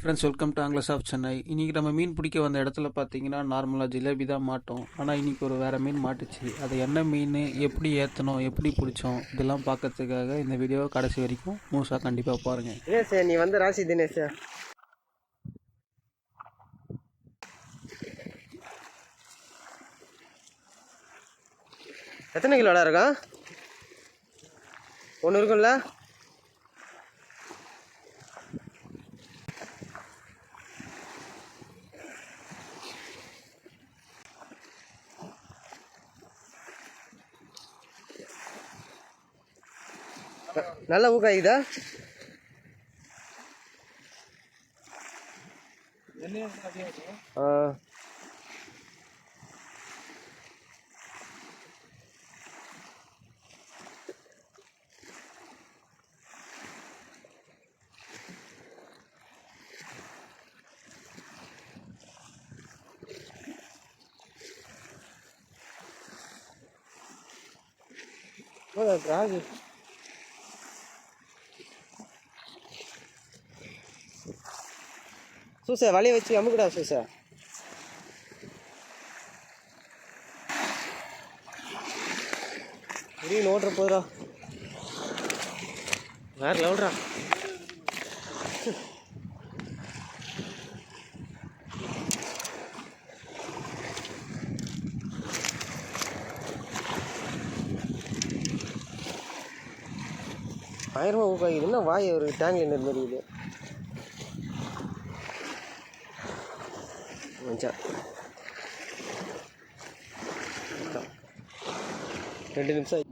Friends, welcome to anglers of Chennai. இன்றைக்கி நம்ம மீன் பிடிக்க வந்த இடத்துல பார்த்தீங்கன்னா நார்மலாக ஜிலேபி தான் மாட்டோம். ஆனால் இன்றைக்கி ஒரு வேறு மீன் மாட்டுச்சு. அது என்ன மீன், எப்படி ஏற்றணும், எப்படி பிடிச்சோம், இதெல்லாம் பார்க்கறதுக்காக இந்த வீடியோ கடைசி வரைக்கும் முழுசாக கண்டிப்பாக பாருங்கள். தினேஷ், நீ வந்து ராசி தினேஷ். எத்தனை கிலோடா இருக்கும்? ஒன்று இருக்கும்ல? நல்லா ஊக்காயுதா? ராகு சூசை வலையை வச்சு அமுக்குடா சூசை. முடியும் ஓடுற போதுடா. வேற லவுட்ரா. பயங்கரமாக ஊக்காகிதுன்னா வாய் ஒரு டேங்க்ல நின்று இருக்குது. ரெண்டு நிமிஷம்